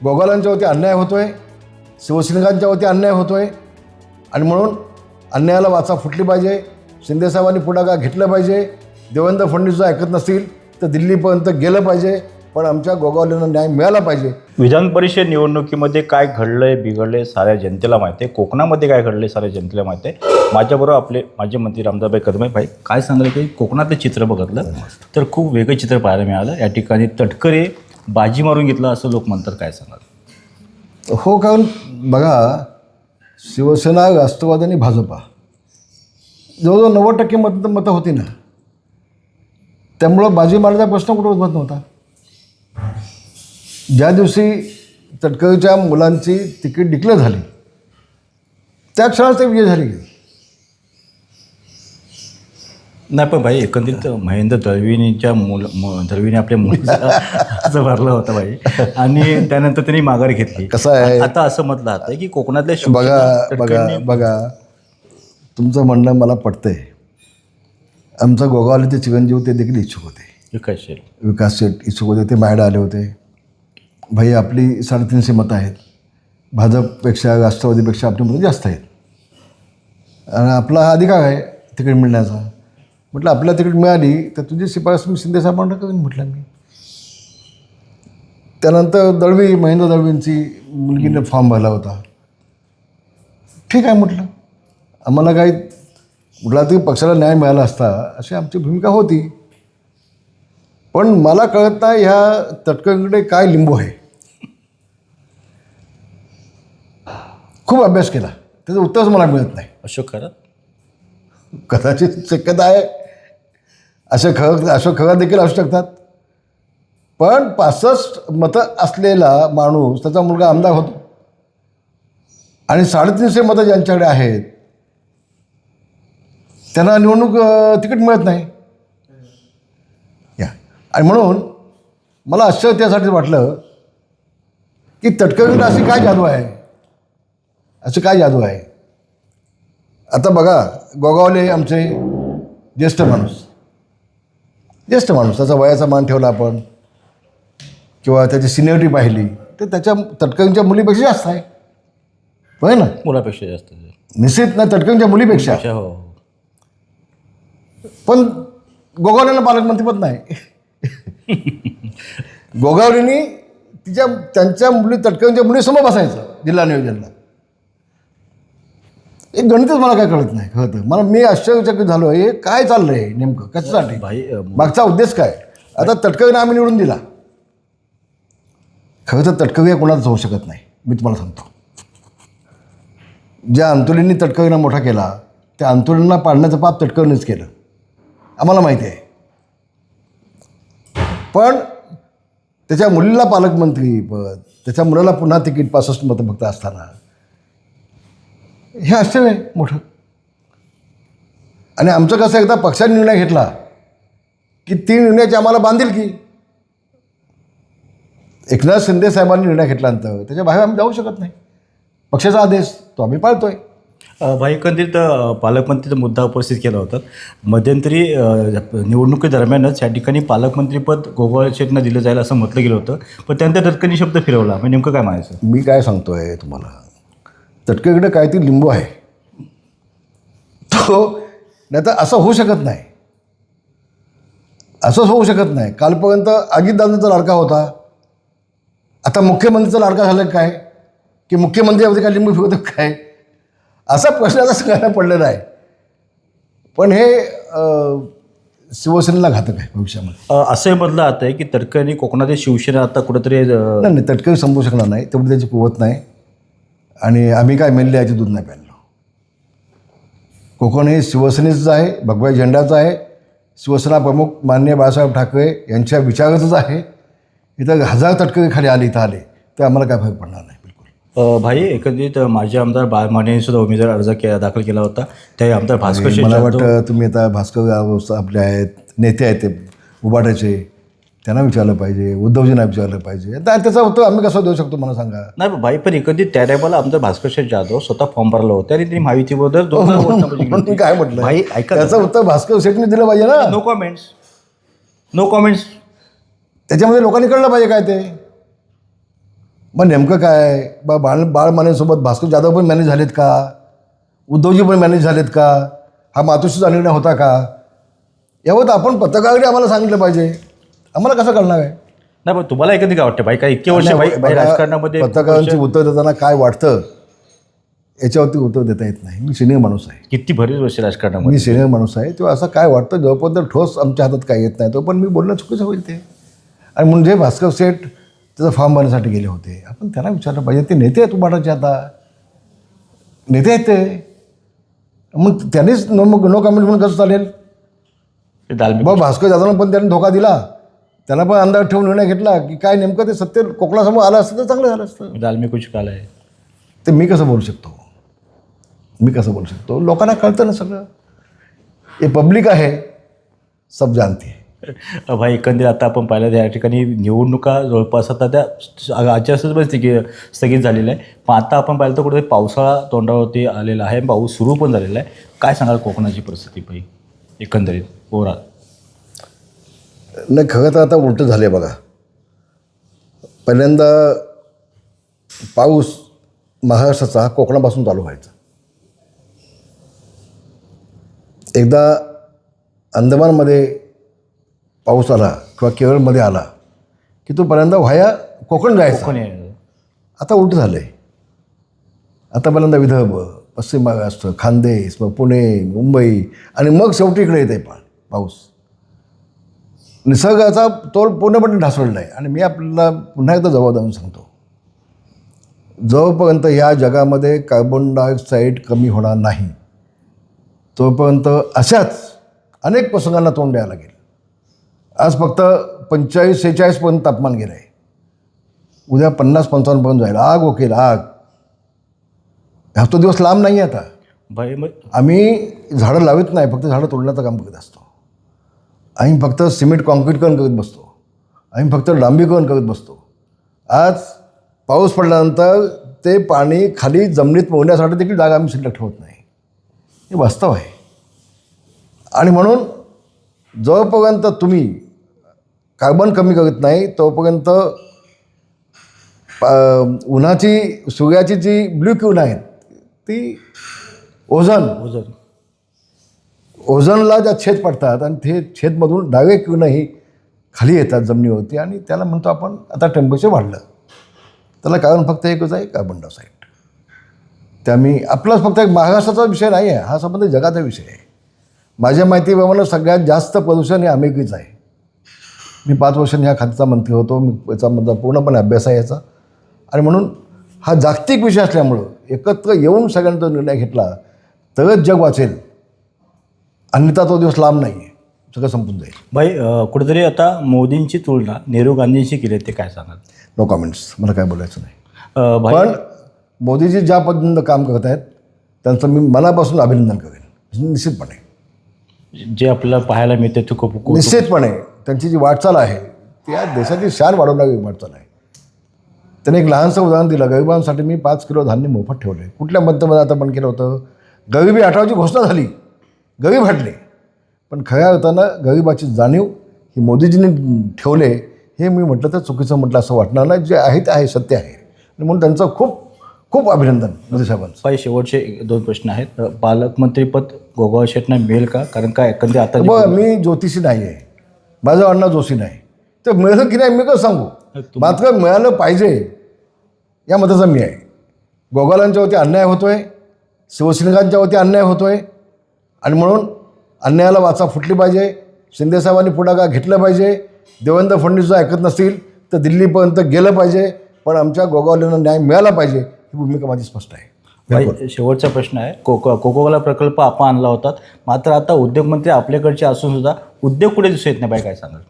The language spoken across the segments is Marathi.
गोगालांच्या वरती अन्याय होतोय, शिवसैनिकांच्या वरती अन्याय होतोय आणि म्हणून अन्यायाला वाचा फुटली पाहिजे. शिंदेसाहेबांनी पुढाकार घेतलं पाहिजे. देवेंद्र फडणवीस जर ऐकत नसतील तर दिल्लीपर्यंत गेलं पाहिजे, पण आमच्या गोगावलेंना न्याय मिळाला पाहिजे. विधान परिषद निवडणुकीमध्ये काय घडलंय बिघडलंय साऱ्या जनतेला माहिती आहे. कोकणामध्ये काय घडलंय साऱ्या जनतेला माहिती आहे. माझ्याबरोबर आपले माजी मंत्री रामदासभाई कदम भाई काय सांगाल की कोकणातलं चित्र बघितलं तर खूप वेगळं चित्र पाहायला मिळालं. या ठिकाणी तटकरे बाजी मारून घेतलं असं लोक म्हणतात, काय सांगाल? हो, कारण बघा, शिवसेना, राष्ट्रवादी आणि भाजपा जवळजवळ 90% मतं होती ना, त्यामुळं बाजी मारण्याचा प्रश्न कुठं उद्भवत नव्हता. ज्या दिवशी तटकरेच्या मुलांची तिकीट डिक्लेअर झाली त्या क्षणात ते विजय झाली. नाही पण भाई एकंदरीत महेंद्र दळवींच्या दळवीने आपल्या मुलीचा असं भरलं होतं भाई, आणि त्यानंतर त्यांनी माघार घेतली. कसं आहे आता असं म्हटलं जातं की कोकणातल्या बघा तुमचं म्हणणं मला पटतंय. आमचा गोगावलेचे चिरंजीव ते देखील इच्छुक होते, विकास शेठ इच्छुक होते, ते माझ्याकडे आले होते. भाई आपली 350 मतं आहेत, भाजपपेक्षा राष्ट्रवादीपेक्षा आपली मतं जास्त आहेत आणि आपला हा अधिकार आहे तिकीट मिळण्याचा. म्हटलं आपल्याला तिकीट मिळाली तर तुझी शिफारस मी शिंदेसाहेबांना करून म्हटलं मी. त्यानंतर महेंद्र दळवींची मुलगीने फॉर्म भरला होता. ठीक आहे म्हटलं, आम्हाला काही कुठला तरी पक्षाला न्याय मिळाला असता अशी आमची भूमिका होती. पण मला कळत नाही ह्या तटकरेंकडे काय लिंबू आहे. खूप अभ्यास केला, त्याचं उत्तरच मला मिळत नाही. अशोक खरं कदाचित शक्यता आहे, अशोक खरा देखील असू शकतात. पण 65 मतं असलेला माणूस, त्याचा मुलगा आमदार होतो आणि 350 मतं ज्यांच्याकडे आहेत त्यांना निवडणूक तिकीट मिळत नाही. आणि म्हणून मला आश्चर्य त्यासाठी वाटलं की तटकरेंकडे अशी काय जादू आहे, असं काय जादू आहे. आता बघा, गोगावले आमचे ज्येष्ठ माणूस, त्याचा वयाचा मान ठेवला आपण किंवा त्याची सिनियरिटी पाहिली तर त्याच्या तटकरेंच्या मुलीपेक्षा जास्त आहे. होय ना, मुलापेक्षा जास्त निश्चित ना, तटकरेंच्या मुलीपेक्षा. हो. पण गोगावलेंना पालकमंत्रीपद नाही. गोगावलेंनी त्यांच्या मुली, तटकरेंच्या मुलीसमोर बसायचं जिल्हा नियोजनला. एक गणितच मला काय कळत नाही. मला मी आश्चर्यचकित झालो, हे काय चाललं आहे नेमकं, कशासाठी, मागचा उद्देश काय. आता तटकरेंना आम्ही निवडून दिला, खरं तर तटकरे कोणाच होऊ शकत नाही. मी तुम्हाला सांगतो, ज्या अंतुलींनी तटकरेंना मोठा केला त्या अंतुलींना पाडण्याचं पाप तटकरेंनीच केलं, आम्हाला माहिती आहे. पण त्याच्या मुलीला पालकमंत्रीपद, त्याच्या मुलाला पुन्हा तिकीट 65 मतं फक्त असताना, हे आश्चर्य आहे मोठं. आणि आमचं कसं, एकदा पक्षाने निर्णय घेतला की ती निर्णयाची आम्हाला बांधील की. एकनाथ शिंदे साहेबांनी निर्णय घेतल्यानंतर त्याच्या बाहेर आम्ही जाऊ शकत नाही. पक्षाचा आदेश तो आम्ही पाळतोय. भाई एकंदरीत पालकमंत्रीचा मुद्दा उपस्थित केला होता. मध्यंतरी निवडणुकीदरम्यानच या ठिकाणी पालकमंत्रीपद गोगावले शेठना दिलं जाईल असं म्हटलं गेलं होतं, पण त्यानंतर तटकरेंनी शब्द फिरवला. म्हणजे नेमकं काय म्हणायचं? मी काय सांगतोय तुम्हाला, तटकरेकडे काहीतरी लिंबू आहे तो, नाही तर असं होऊ शकत नाही, असंच होऊ शकत नाही. कालपर्यंत अजितदादांचा लाडका होता, आता मुख्यमंत्रीचा लाडका झालं काय, की मुख्यमंत्र्यावरती काय लिंबू फिरवतो काय, असा प्रश्नाचा सगळ्यांना पडलेला आहे. पण हे शिवसेनेला घातक आहे भविष्यामध्ये. असंही म्हटलं जातं आहे की तटकरेंनी कोकणातील शिवसेना आता कुठंतरी नाही, तटकरे संपू शकणार नाही, तेवढी त्याची कुवत नाही. आणि आम्ही काय मेल्ले याची दूध नाही प्यायलो. कोकण हे शिवसेनेचंच आहे, भगवा झेंडाचं आहे. शिवसेना प्रमुख माननीय बाळासाहेब ठाकरे यांच्या विचाराचंच आहे. इथं 1000 तटकरे खाली आले, इथं आले तर आम्हाला काय फरक पडणार नाही बिलकुल. भाई एकंदरीत माजी आमदार बाळ माने सुद्धा उमेदवार अर्ज दाखल केला होता. त्या आमदार भास्कर, मला वाटतं तुम्ही आता भास्कर आपले आहेत, नेते आहेत ते उभाटाचे, त्यांना विचारलं पाहिजे, उद्धवजींना विचारलं पाहिजे. त्याचं उत्तर आम्ही कसं देऊ शकतो मला सांगा. नाही भाई, पण एकंदरीत त्या टायमाला आमदार भास्कर जाधव स्वतः फॉर्म भरला होता आणि त्यांनी महायुतीबद्दल मी काय म्हटलं भाई ऐका, त्याचं उत्तर भास्कर शेठने दिलं पाहिजे ना. No comments. त्याच्यामध्ये लोकांनी कळलं पाहिजे काय ते. मग नेमकं काय बाळ मानेसोबत भास्कर जाधव पण मॅनेज झालेत का? उद्धवजी पण मॅनेज झालेत का? हा मातोश्रीचा निर्णय होता का? यावर आपण पत्रकारांनी आम्हाला सांगितलं पाहिजे. आम्हाला कसं कळणार आहे? नाही पण तुम्हाला एखादी काय वाटतं भाई काय इतके वर्ष भाई राजकारणामध्ये पत्रकारांची उत्तर देताना काय वाटतं याच्यावरती उत्तर देता येत नाही. मी सिनियर माणूस आहे. किती बरेच वर्ष राजकारणामध्ये मी सिनियर माणूस आहे. तेव्हा असं काय वाटतं जोपर्यंत ठोस आमच्या हातात काय येत नाही तोपर्यंत मी बोलणं चुकीचं होईल ते. आणि म्हणजे भास्कर शेठ त्याचा फॉर्म भरण्यासाठी गेले होते. आपण त्यांना विचारलं पाहिजे. ते नेते आहेत उभाटाचे, आता नेते आहेत ते. मग त्यांनीच नो कमेंट म्हणून कसं चालेल? मग भास्कर जाधवनं पण त्यांनी धोका दिला. त्यांना पण अंदाज ठेवून निर्णय घेतला की काय नेमकं ते सत्य कोकणासमोर आलं असतं तर चांगलं झालं असतं. दालमी कुछ काला आहे ते मी कसं बोलू शकतो? मी कसं बोलू शकतो? लोकांना कळतं ना सगळं. हे पब्लिक आहे, सब जानते. भाई एकंदरीत आता आपण पाहिलं त्या ठिकाणी निवडणुका जवळपास आता त्या आचारसंहिता स्थगित झालेलं आहे. पण आता आपण पाहिलं तर कुठे पावसाळा तोंडावरती आलेला आहे, पाऊस सुरू पण झालेला आहे. काय सांगाल कोकणाची परिस्थिती भाई एकंदरीत ओव्हरऑल? नाही, खरं तर आता उलटं झालं आहे बघा. पहिल्यांदा पाऊस महाराष्ट्राचा कोकणापासून चालू व्हायचा. एकदा अंदमानमध्ये पाऊस आला किंवा केरळमध्ये आला की तो पहिल्यांदा व्हाया कोकण जायचा. आता उलटं झालं आहे. आता पहिल्यांदा विदर्भ, पश्चिम महाराष्ट्र, खानदेश, मग पुणे, मुंबई आणि मग शेवटी इकडे येते पाऊस. निसर्गाचा तोल पूर्णपणे ढासळला आहे. आणि मी आपल्याला पुन्हा एकदा जबाब देऊन सांगतो, जोपर्यंत या जगामध्ये कार्बन डायऑक्साईड कमी होणार नाही तोपर्यंत अशाच अनेक प्रसंगांना तोंड द्यायला लागेल. आज फक्त 45-46पर्यंत तापमान गेलं आहे. उद्या 50-55पर्यंत जाईल. आग ओकेल आग. हा तो दिवस लांब नाही आहे आता. भाई मग आम्ही झाडं लावत नाही, फक्त झाडं तोडण्याचं काम करत असतो. आम्ही फक्त सिमेंट कॉन्क्रीटकरण करत बसतो. आम्ही फक्त डांबरीकरण करत बसतो. आज पाऊस पडल्यानंतर ते पाणी खाली जमिनीत मोडण्यासाठी देखील जागा आम्ही शिल्लक ठेवत नाही. हे वास्तव आहे. आणि म्हणून जोपर्यंत तुम्ही कार्बन कमी करत नाही तोपर्यंत सूर्याची जी ब्ल्यू किरण आहेत ती ओझोनला ज्या छेद पडतात आणि ते छेदमधून डायरेक्ट किरणही खाली येतात जमिनीवरती. आणि त्याला म्हणतो आपण आता टेम्परेचर वाढलं. त्याला कारण फक्त एकच आहे, कार्बन डायऑक्साईड. त्यामुळे आपलाच फक्त एक महाराष्ट्राचा विषय नाही आहे, हा संबंध जगाचा विषय आहे. माझ्या माहितीप्रमाणे सगळ्यात जास्त प्रदूषण हे अमेरिकेचं आहे. मी 5 वर्षांनी ह्या खात्याचा मंत्री होतो. मी याचा पूर्णपणे अभ्यास आहे याचा. आणि म्हणून हा जागतिक विषय असल्यामुळं एकत्र येऊन सगळ्यांचा निर्णय घेतला तरच जग वाचेल. अन्यथा तो दिवस लांब नाही आहे, सगळं संपून जाईल. भाई कुठेतरी आता मोदींची तुलना नेहरू गांधींशी केली, ते काय सांगाल? नो कमेंट्स, मला काय बोलायचं नाही. पण मोदीजी ज्या पद्धतीनं काम करत आहेत त्यांचं मी मनापासून अभिनंदन करेन. निश्चितपणे जे आपल्याला पाहायला मिळते ते खूप निश्चितपणे त्यांची जी वाटचाल आहे ती या देशाची शान वाढवणारी वाटचाल आहे. त्याने एक लहानसं उदाहरण दिलं. गरिबांसाठी मी 5 किलो धान्य मोफत ठेवले. कुठल्या मंत्रिमंडळात आपण केलं होतं? गरिबी हटावाची घोषणा झाली, गरीब हटले. पण खऱ्या अर्थानं गरिबाची जाणीव ही मोदीजींनी ठेवले. हे मी म्हटलं तर चुकीचं म्हटलं असं वाटणार नाही. जे आहे ते आहे, सत्य आहे. आणि म्हणून त्यांचं खूप खूप अभिनंदन मोदी साहेबांचं. भाई शेवटचे 2 प्रश्न आहेत. पालकमंत्रीपद गोगाव शेटना मिळेल का? कारण काय एकंदरीत आता बघ, मी ज्योतिषी नाही आहे, माझं अण्णा जोशी नाही. तर मिळालं की नाही मी कसं सांगू? मात्र मिळालं पाहिजे या मताचा मी आहे. गोगालांच्यावरती अन्याय होतो आहे, शिवसैनिकांच्यावरती अन्याय होतो आहे. आणि म्हणून अन्यायाला वाचा फुटली पाहिजे. शिंदेसाहेबांनी पुढाकार घेतलं पाहिजे. देवेंद्र फडणवीस ऐकत नसतील तर दिल्लीपर्यंत गेलं पाहिजे. पण आमच्या गोगावलेंना न्याय मिळाला पाहिजे ही भूमिका माझी स्पष्ट आहे. भाई शेवटचा प्रश्न आहे. कोकोकोला प्रकल्प आपण आणला होता, मात्र आता उद्योगमंत्री आपल्याकडचे असून सुद्धा उद्योग कुठे दिसून येत नाही. भाई काय सांगाल?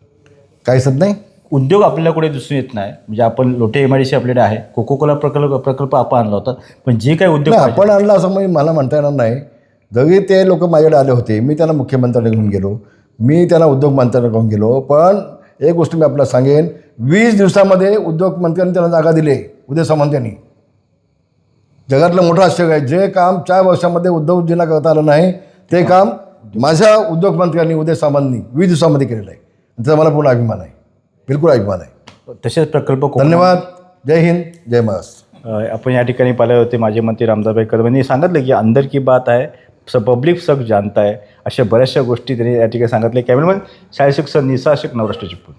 काय सत नाही, उद्योग आपल्याला कुठे दिसून येत नाही. म्हणजे आपण लोटे MIDC आपल्याकडे आहे, कोकोकोला प्रकल्प आपण आणला होता, पण जे काही उद्योग आपण आणला असं म्हणजे मला म्हणता येणार नाही. जरी ते लोक माझ्याकडे आले होते, मी त्यांना मुख्यमंत्र्यांना घेऊन गेलो, मी त्यांना उद्योग मंत्र्यांना घेऊन गेलो. पण एक गोष्ट मी आपल्याला सांगेन, 20 दिवसामध्ये उद्योगमंत्र्यांनी त्यांना जागा दिली. उदय सामंत यांनी, जगातलं मोठं आश्चर्य आहे. जे काम 4 वर्षामध्ये उद्धवजींना करता आलं नाही ते काम माझ्या उद्योगमंत्र्यांनी उदय सामंतनी 20 दिवसामध्ये केलेलं आहे. त्याचा मला पूर्ण अभिमान आहे, बिलकुल अभिमान आहे. तसेच प्रकल्प धन्यवाद. जय हिंद, जय महाराष्ट्र. आपण या ठिकाणी पाहिले होते माजी मंत्री रामदासभाई कदम यांनी सांगितलं की अंदर की बात आहे पब्लिक सब जानता है, अशा बऱ्याचशा गोष्टी त्यांनी या ठिकाणी सांगितल्या. कॅमेरामॅन शाहीर शेख सर, निसा शेख, नवराष्ट्र चिपळूण.